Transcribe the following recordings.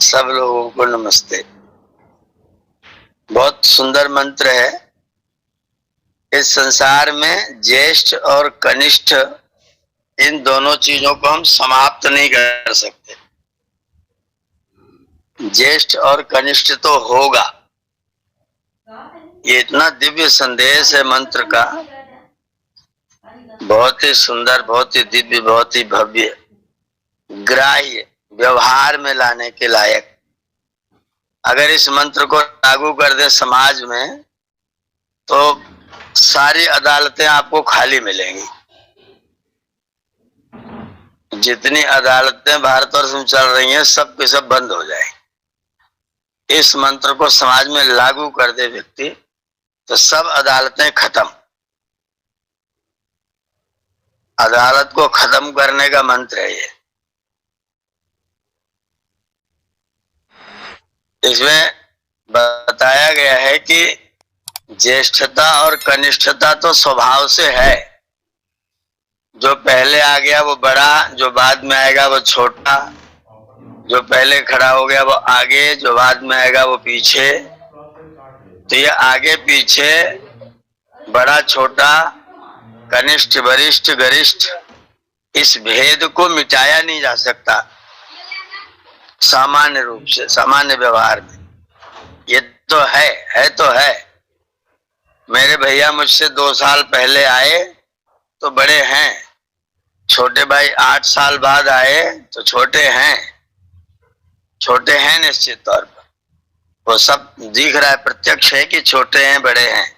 सब लोगों को नमस्ते। बहुत सुंदर मंत्र है। इस संसार में ज्येष्ठ और कनिष्ठ इन दोनों चीजों को हम समाप्त नहीं कर सकते। ज्येष्ठ और कनिष्ठ तो होगा। ये इतना दिव्य संदेश है मंत्र का, बहुत ही सुंदर, बहुत ही दिव्य, बहुत ही भव्य, ग्राह्य, व्यवहार में लाने के लायक। अगर इस मंत्र को लागू कर दें समाज में तो सारी अदालतें आपको खाली मिलेंगी। जितनी अदालतें भारतवर्ष में चल रही हैं सब के सब बंद हो जाएंगी। इस मंत्र को समाज में लागू कर दे व्यक्ति तो सब अदालतें खत्म। अदालत को खत्म करने का मंत्र है ये। इसमें बताया गया है कि ज्येष्ठता और कनिष्ठता तो स्वभाव से है। जो पहले आ गया वो बड़ा, जो बाद में आएगा वो छोटा, जो पहले खड़ा हो गया वो आगे, जो बाद में आएगा वो पीछे। तो ये आगे पीछे, बड़ा छोटा, कनिष्ठ वरिष्ठ गरिष्ठ, इस भेद को मिटाया नहीं जा सकता सामान्य रूप से, सामान्य व्यवहार में। ये तो है तो है। मेरे भैया मुझसे 2 साल पहले आए तो बड़े हैं, छोटे भाई 8 साल बाद आए तो छोटे हैं निश्चित तौर पर। वो सब दिख रहा है, प्रत्यक्ष है कि छोटे हैं बड़े हैं।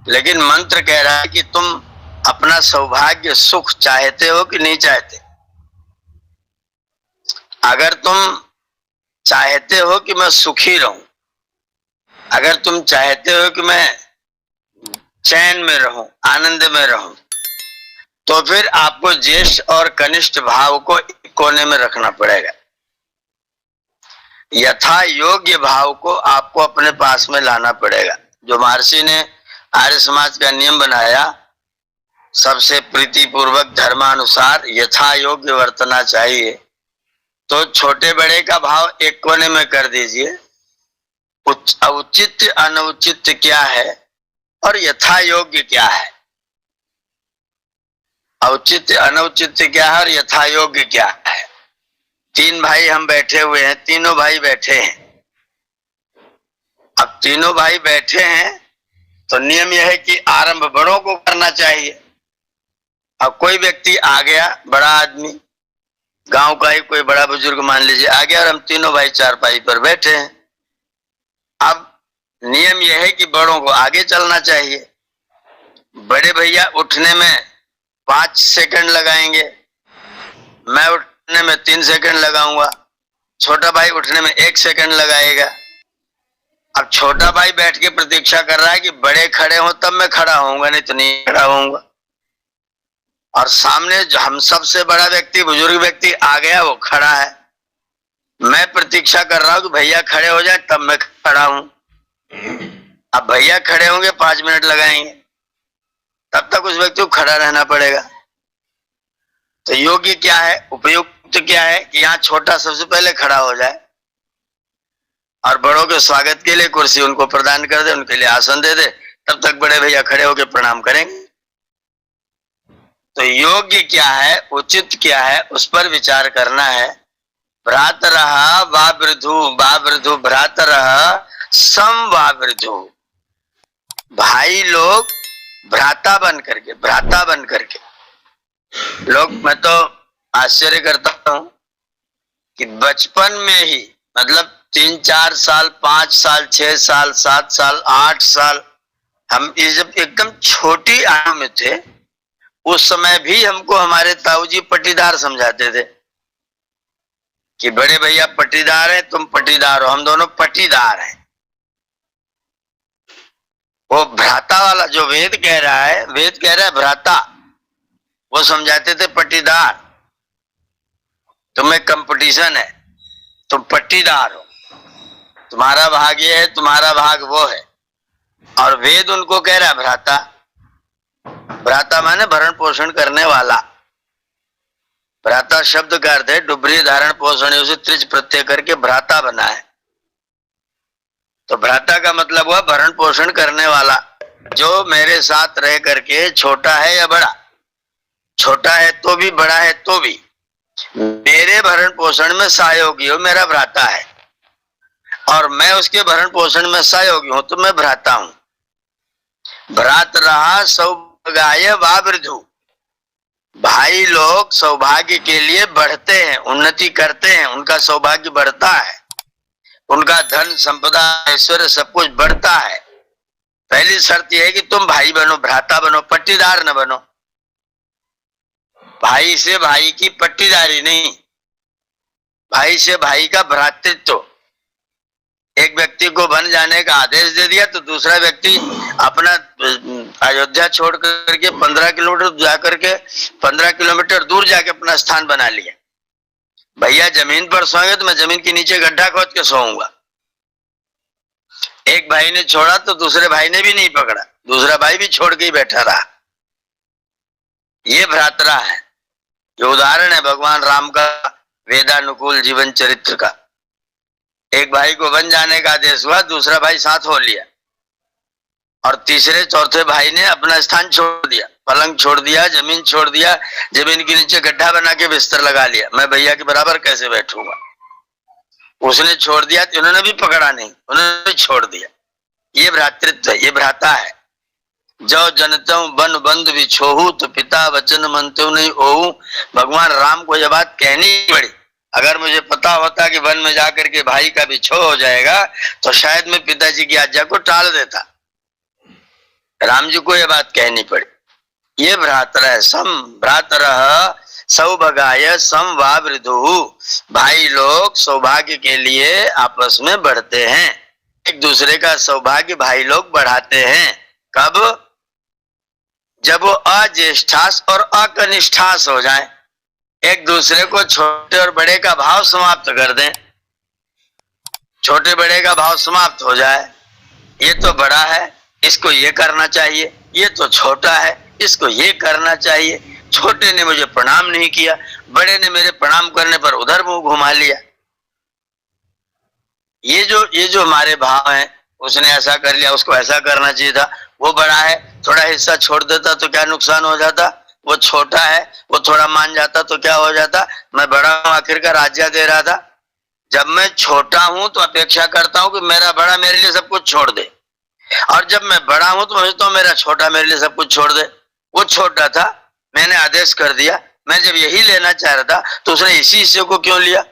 लेकिन मंत्र कह रहा है कि तुम अपना सौभाग्य सुख चाहते हो कि नहीं चाहते। अगर तुम चाहते हो कि मैं सुखी रहूं, अगर तुम चाहते हो कि मैं चैन में रहूं, आनंद में रहूं, तो फिर आपको ज्येष्ठ और कनिष्ठ भाव को एक कोने में रखना पड़ेगा। यथा योग्य भाव को आपको अपने पास में लाना पड़ेगा। जो महर्षि ने आर्य समाज का नियम बनाया, सबसे प्रीतिपूर्वक धर्मानुसार यथा योग्य वर्तना चाहिए, तो छोटे बड़े का भाव एक कोने में कर दीजिए। औचित्य अनौचित्य क्या है और यथा योग्य क्या है, औचित्य अनौचित्य क्या है और यथा योग्य क्या है। 3 भाई हम बैठे हुए हैं, तीनों भाई बैठे हैं। अब तीनों भाई बैठे हैं तो नियम यह है कि आरंभ बड़ों को करना चाहिए। अब कोई व्यक्ति आ गया, बड़ा आदमी, गांव का ही कोई बड़ा बुजुर्ग मान लीजिए आ गया, और हम तीनों भाई चारपाई पर बैठे हैं। अब नियम यह है कि बड़ों को आगे चलना चाहिए। बड़े भैया उठने में 5 सेकंड लगाएंगे, मैं उठने में 3 सेकंड लगाऊंगा, छोटा भाई उठने में 1 सेकंड लगाएगा। अब छोटा भाई बैठ के प्रतीक्षा कर रहा है कि बड़े खड़े हो तब मैं खड़ा होऊंगा, नहीं तो नहीं खड़ा होऊंगा। और सामने जो हम सबसे बड़ा व्यक्ति, बुजुर्ग व्यक्ति आ गया, वो खड़ा है। मैं प्रतीक्षा कर रहा हूं कि भैया खड़े हो जाए तब मैं खड़ा हूं। अब भैया खड़े होंगे, 5 मिनट लगाएंगे, तब तक उस व्यक्ति को खड़ा रहना पड़ेगा। तो योग्य क्या है, उपयुक्त क्या है कि यहाँ छोटा सबसे पहले खड़ा हो जाए और बड़ों के स्वागत के लिए कुर्सी उनको प्रदान कर दे, उनके लिए आसन दे दे, तब तक बड़े भैया खड़े होकर प्रणाम करेंगे। तो योग्य क्या है, उचित क्या है, उस पर विचार करना है। भ्रातरः वा वृद्धु भ्रातरः सम वा वृद्धु। भाई लोग भ्राता बन करके लोग, मैं तो आश्चर्य करता हूं कि बचपन में ही, मतलब 3-4 साल, 5 साल, 6 साल, 7 साल, 8 साल, हम जब एकदम छोटी आयु में थे, उस समय भी हमको हमारे ताऊजी पट्टीदार समझाते थे कि बड़े भैया पट्टीदार हैं, तुम पट्टीदार हो, हम दोनों पट्टीदार हैं। वो भ्राता वाला जो वेद कह रहा है भ्राता, वो समझाते थे पट्टीदार। तुम्हें कंपटीशन है, तुम पट्टीदार हो, तुम्हारा भाग ये है, तुम्हारा भाग वो है। और वेद उनको कह रहा है भ्राता। भ्राता माने भरण पोषण करने वाला। भ्राता शब्द का अर्थ है डुबरी धारण पोषण उसे त्रिज प्रत्यय करके भ्राता बना है। तो भ्राता का मतलब हुआ भरण पोषण करने वाला, जो मेरे साथ रह करके छोटा है या बड़ा, छोटा है तो भी बड़ा है तो भी मेरे भरण पोषण में सहयोगी हो, मेरा भ्राता है, और मैं उसके भरण पोषण में सहयोगी हूं तो मैं भ्राता हूं। भ्रात रहा सौभाग्य वावृद्धु, भाई लोग सौभाग्य के लिए बढ़ते हैं, उन्नति करते हैं, उनका सौभाग्य बढ़ता है, उनका धन संपदा ऐश्वर्य सब कुछ बढ़ता है। पहली शर्त यह है कि तुम भाई बनो, भ्राता बनो, पट्टीदार न बनो। भाई से भाई की पट्टीदारी नहीं, भाई से भाई का भ्रातृत्व। एक व्यक्ति को बन जाने का आदेश दे दिया तो दूसरा व्यक्ति अपना अयोध्या छोड़ करके 15 किलोमीटर जाकर के 15 किलोमीटर दूर जाके अपना स्थान बना लिया। भैया जमीन पर सोएंगे तो मैं जमीन के नीचे गड्ढा खोद के सोऊंगा। एक भाई ने छोड़ा तो दूसरे भाई ने भी नहीं पकड़ा, दूसरा भाई भी छोड़ के ही बैठा रहा। ये भ्रातरा है। ये उदाहरण है भगवान राम का वेदानुकूल जीवन चरित्र का। एक भाई को बन जाने का आदेश हुआ, दूसरा भाई साथ हो लिया, और तीसरे चौथे भाई ने अपना स्थान छोड़ दिया, पलंग छोड़ दिया, जमीन छोड़ दिया, जमीन के नीचे गड्ढा बना के बिस्तर लगा लिया। मैं भैया के बराबर कैसे बैठूंगा। उसने छोड़ दिया तो उन्होंने भी पकड़ा नहीं, उन्होंने भी छोड़ दिया। ये भ्रातृत्व है, ये भ्राता है। जो जनतों बन बंद बिछोहू तो पिता वचन मनते नहीं ओहू। भगवान राम को यह बात कहनी पड़ी। अगर मुझे पता होता कि वन में जाकर के भाई का बिछो हो जाएगा तो शायद मैं पिताजी की आज्ञा को टाल देता। राम जी को यह बात कहनी पड़ी। ये भ्रातर सम भ्रातर सौभाग्य समवावृद्धु, भाई लोग सौभाग्य के लिए आपस में बढ़ते हैं, एक दूसरे का सौभाग्य भाई लोग बढ़ाते हैं। कब? जब वो अज्येष्ठास और अकनिष्ठास हो जाए, एक दूसरे को छोटे और बड़े का भाव समाप्त कर दें, छोटे बड़े का भाव समाप्त हो जाए। ये तो बड़ा है, इसको ये करना चाहिए, ये तो छोटा है, इसको ये करना चाहिए। छोटे ने मुझे प्रणाम नहीं किया, बड़े ने मेरे प्रणाम करने पर उधर मुंह घुमा लिया। ये जो हमारे भाव हैं, उसने ऐसा कर लिया, उसको ऐसा करना चाहिए था। वो बड़ा है, थोड़ा हिस्सा छोड़ देता तो क्या नुकसान हो जाता। वो छोटा है, वो थोड़ा मान जाता तो क्या हो जाता। मैं बड़ा हूं, आखिरकार आज्ञा दे रहा था। जब मैं छोटा हूं तो अपेक्षा करता हूं कि मेरा बड़ा मेरे लिए सब कुछ छोड़ दे, और जब मैं बड़ा हूं तो समझता हूं मेरा छोटा मेरे लिए सब कुछ छोड़ दे। वो छोटा था, मैंने आदेश कर दिया, मैं जब यही लेना चाह रहा था तो उसने इसी हिस्से को क्यों लिया।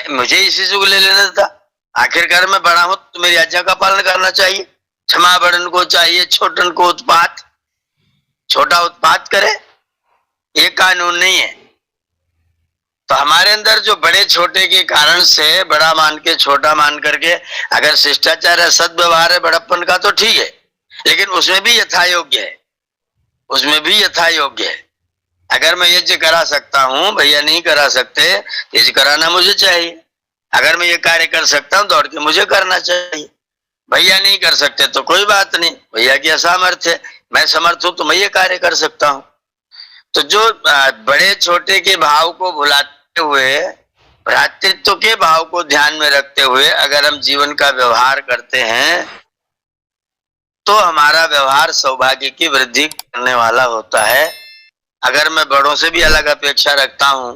मुझे इसी हिस्से को ले लेना था। आखिरकार मैं बड़ा हूं तो मेरी आज्ञा का पालन करना चाहिए। क्षमा बड़न को चाहिए, छोटन को उत्पात। छोटा उत्पात करे, ये कानून नहीं है। तो हमारे अंदर जो बड़े छोटे के कारण से बड़ा मान के छोटा मान करके अगर शिष्टाचार है, सद्व्यवहार है बड़प्पन का, तो ठीक है, लेकिन उसमें भी यथा योग्य है, उसमें भी यथा योग्य है। अगर मैं यज्ञ करा सकता हूं, भैया नहीं करा सकते, यज्ञ कराना मुझे चाहिए। अगर मैं ये कार्य कर सकता हूं, दौड़ के मुझे करना चाहिए। भैया नहीं कर सकते तो कोई बात नहीं, भैया की असामर्थ्य है, मैं समर्थ हूं तो मैं ये कार्य कर सकता हूं। तो जो बड़े छोटे के भाव को भुलाते हुए, भ्रातृत्व के भाव को ध्यान में रखते हुए अगर हम जीवन का व्यवहार करते हैं तो हमारा व्यवहार सौभाग्य की वृद्धि करने वाला होता है। अगर मैं बड़ों से भी अलग अपेक्षा रखता हूं,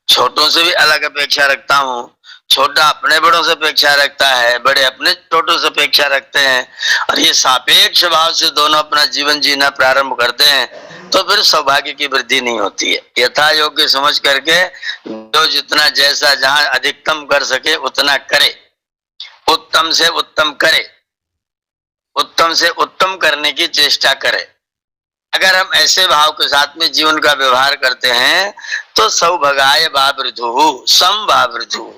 छोटों से भी अलग अपेक्षा रखता हूं, छोटा अपने बड़ों से अपेक्षा रखता है, बड़े अपने छोटों से अपेक्षा रखते हैं, और ये सापेक्ष भाव से दोनों अपना जीवन जीना प्रारंभ करते हैं, तो फिर सौभाग्य की वृद्धि नहीं होती है। यथा योग्य समझ करके जो जितना जैसा जहां अधिकतम कर सके उतना करे, उत्तम से उत्तम करे, उत्तम से उत्तम करने की चेष्टा करे। अगर हम ऐसे भाव के साथ में जीवन का व्यवहार करते हैं तो सौभाग्य वावृद्धु समवावृद्धु,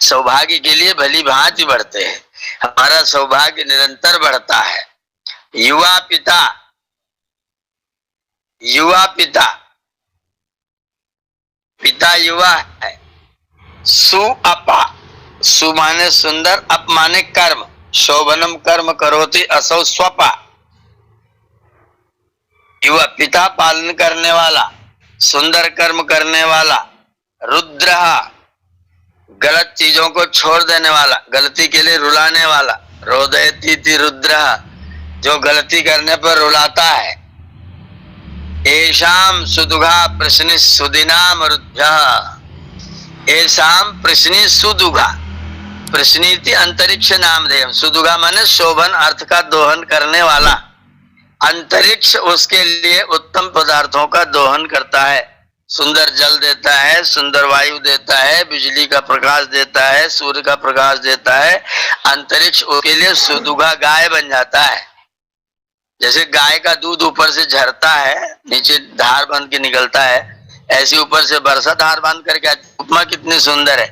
सौभाग्य के लिए भली भांति बढ़ते हैं। हमारा सौभाग्य निरंतर बढ़ता है। युवा पिता, युवा पिता, पिता युवा है। सु अपा, सु माने सुंदर, अप माने कर्म, शोभनम कर्म करोति असौ स्वपा। युवा पिता पालन करने वाला, सुंदर कर्म करने वाला, रुद्र गलत चीजों को छोड़ देने वाला, गलती के लिए रुलाने वाला, रोदयती रुद्र जो गलती करने पर रुलाता है। एशाम सुदुघा प्रश्नि सुदिना मरुद्भ्य, एशाम प्रश्नि सुदुघा, प्रश्नीति अंतरिक्ष नामधेय, सुदुघा माने शोभन अर्थ का दोहन करने वाला। अंतरिक्ष उसके लिए उत्तम पदार्थों का दोहन करता है, सुंदर जल देता है, सुंदर वायु देता है, बिजली का प्रकाश देता है, सूर्य का प्रकाश देता है। अंतरिक्ष उसके लिए सुदुघा गाय बन जाता है। जैसे गाय का दूध ऊपर से झरता है, नीचे धार बन के निकलता है, ऐसे ऊपर से वर्षा धार बांध करके उपमा कितनी सुंदर है।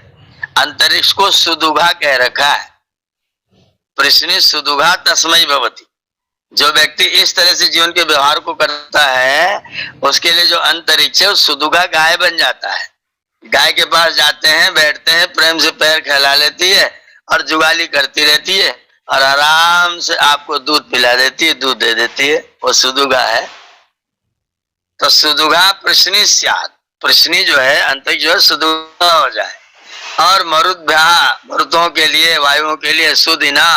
अंतरिक्ष को सुदुघा कह रखा है। प्रश्नि सुदुघा तस्मै भवति, जो व्यक्ति इस तरह से जीवन के व्यवहार को करता है उसके लिए जो अंतरिक्ष है सुदुघा गाय बन जाता है। गाय के पास जाते हैं, बैठते हैं, प्रेम से पैर खिला लेती है और जुगाली करती रहती है और आराम से आपको दूध पिला देती है, दूध दे देती है, वो सुदुघा है। तो सुदुघा प्रश्नि स्यात्, प्रश्नि जो है अंतरिक्ष जो है सुदुघा हो जाए। और मरुद्भ्या, मरुतों के लिए, वायुओं के लिए, सुदिना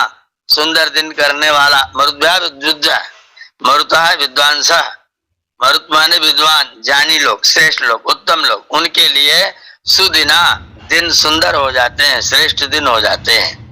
सुंदर दिन करने वाला, मरुद्भ्या विद्युद्भ्या, मरुता है विद्वांस, मरुत माने विद्वान, ज्ञानी लोग, श्रेष्ठ लोग, उत्तम लोग, उनके लिए सुदिना दिन सुंदर हो जाते हैं, श्रेष्ठ दिन हो जाते हैं।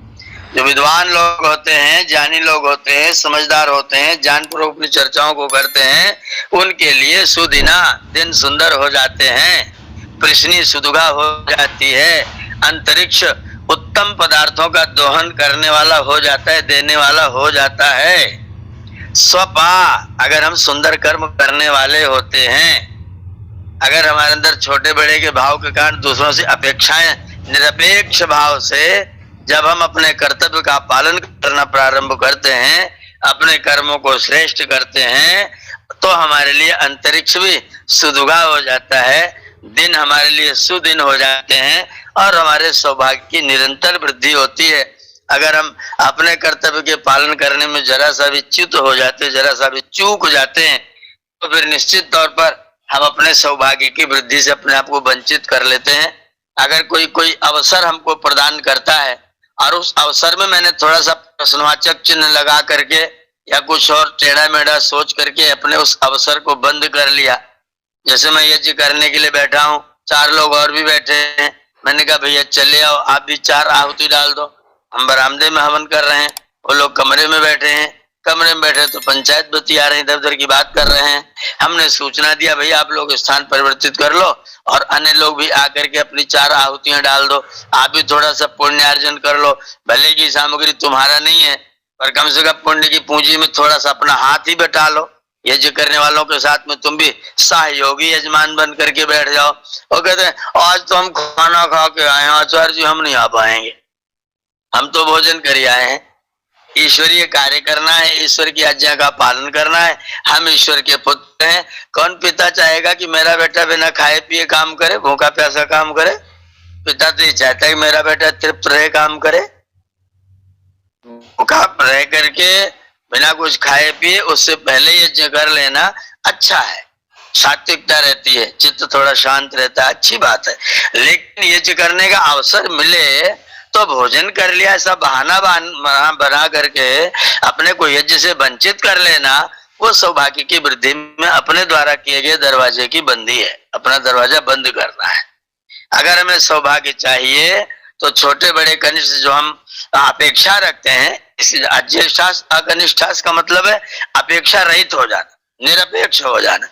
जो विद्वान लोग होते हैं, ज्ञानी लोग होते हैं, समझदार होते हैं, ज्ञानपूर्वक अपनी चर्चाओं को करते हैं, उनके लिए सुदिना दिन सुंदर हो जाते हैं, प्रश्नि सुदुघा हो जाती है। अंतरिक्ष उत्तम पदार्थों का दोहन करने वाला हो जाता है, देने वाला हो जाता है। स्वपा, अगर हम सुंदर कर्म करने वाले होते हैं, अगर हमारे अंदर छोटे बड़े के भाव के कारण दूसरों से अपेक्षाएं, निरपेक्ष भाव से जब हम अपने कर्तव्य का पालन करना प्रारंभ करते हैं, अपने कर्मों को श्रेष्ठ करते हैं, तो हमारे लिए अंतरिक्ष भी सुदुघा हो जाता है, दिन हमारे लिए सुदिन हो जाते हैं और हमारे सौभाग्य की निरंतर वृद्धि होती है। अगर हम अपने कर्तव्य के पालन करने में जरा सा भी च्युत हो जाते, जरा सा भी चूक जाते हैं, तो फिर निश्चित तौर पर हम अपने सौभाग्य की वृद्धि से अपने आप को वंचित कर लेते हैं। अगर कोई अवसर हमको प्रदान करता है और उस अवसर में मैंने थोड़ा सा प्रश्नवाचक चिन्ह लगा करके या कुछ और टेढ़ा मेढ़ा सोच करके अपने उस अवसर को बंद कर लिया, जैसे मैं यज्ञ करने के लिए बैठा हूँ, 4 लोग और भी बैठे हैं, मैंने कहा भैया चले आओ, आप भी 4 आहुति डाल दो। हम बरामदे में हवन कर रहे हैं, वो लोग कमरे में बैठे हैं, कमरे में बैठे तो पंचायत बतिया रहे हैं, इधर उधर की बात कर रहे हैं। हमने सूचना दिया भैया आप लोग स्थान परिवर्तित कर लो और अन्य लोग भी आकर के अपनी 4 आहुतियां डाल दो, आप भी थोड़ा सा पुण्य अर्जन कर लो। भले की सामग्री तुम्हारा नहीं है पर कम से कम पुण्य की पूंजी में थोड़ा सा अपना हाथ ही बटा लो। यज्ञ करने वालों के साथ में तुम भी सहयोगी यजमान बन करके बैठ जाओ। वो कहते हैं आज तो हम खाना खा के आए हैं आचार्य जी, हम नहीं आ पाएंगे, हम तो भोजन कर आए हैं। ईश्वरीय कार्य करना है, ईश्वर की आज्ञा का पालन करना है, हम ईश्वर के पुत्र हैं। कौन पिता चाहेगा कि मेरा बेटा बिना खाए पिए काम करे, भूखा प्यासा काम करे? पिता तो ये चाहता है कि मेरा बेटा तृप्त रहे, काम करे, भूखा रह करके बिना कुछ खाए पिए उससे पहले यज्ञ कर लेना अच्छा है, सात्विकता रहती है, चित्त थोड़ा शांत रहता है, अच्छी बात है। लेकिन यज्ञ करने का अवसर मिले तो भोजन कर लिया, ऐसा बहाना बना करके अपने को यज्ञ से वंचित कर लेना, वो सौभाग्य की वृद्धि में अपने द्वारा किए गए दरवाजे की बंदी है, अपना दरवाजा बंद करना है। अगर हमें सौभाग्य चाहिए तो छोटे बड़े कनिष्ठ जो हम अपेक्षा रखते हैं, अज्येष्ठास अकनिष्ठास का मतलब है अपेक्षा रहित हो जाना, निरपेक्ष हो जाना,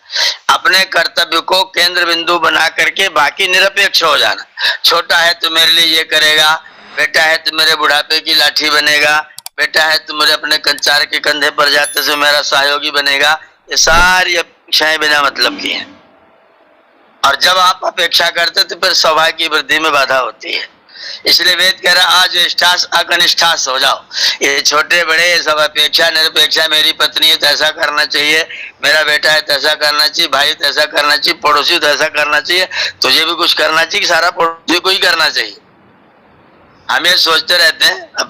अपने कर्तव्य को केंद्र बिंदु बना करके बाकी निरपेक्ष हो जाना। छोटा है तो मेरे लिए ये करेगा, बेटा है तो मेरे बुढ़ापे की लाठी बनेगा, बेटा है तो मेरे अपने कंचार के कंधे पर जाते से मेरा सहयोगी बनेगा। ये सारी अपेक्षाएं बिना मतलब की हैं और जब आप अपेक्षा करते तो फिर सौभाग्य की वृद्धि में बाधा होती है। इसलिए वेद कह रहा अज्येष्ठास अकनिष्ठास हो जाओ। ये छोटे बड़े सब अपेक्षा निरपेक्षा, मेरी पत्नी है तो ऐसा करना चाहिए, मेरा बेटा है तो ऐसा करना चाहिए, भाई तो ऐसा करना चाहिए, पड़ोसी तो ऐसा करना चाहिए, तुझे भी कुछ करना चाहिए, सारा पड़ोसी को ही करना चाहिए। हम ये सोचते रहते हैं अपने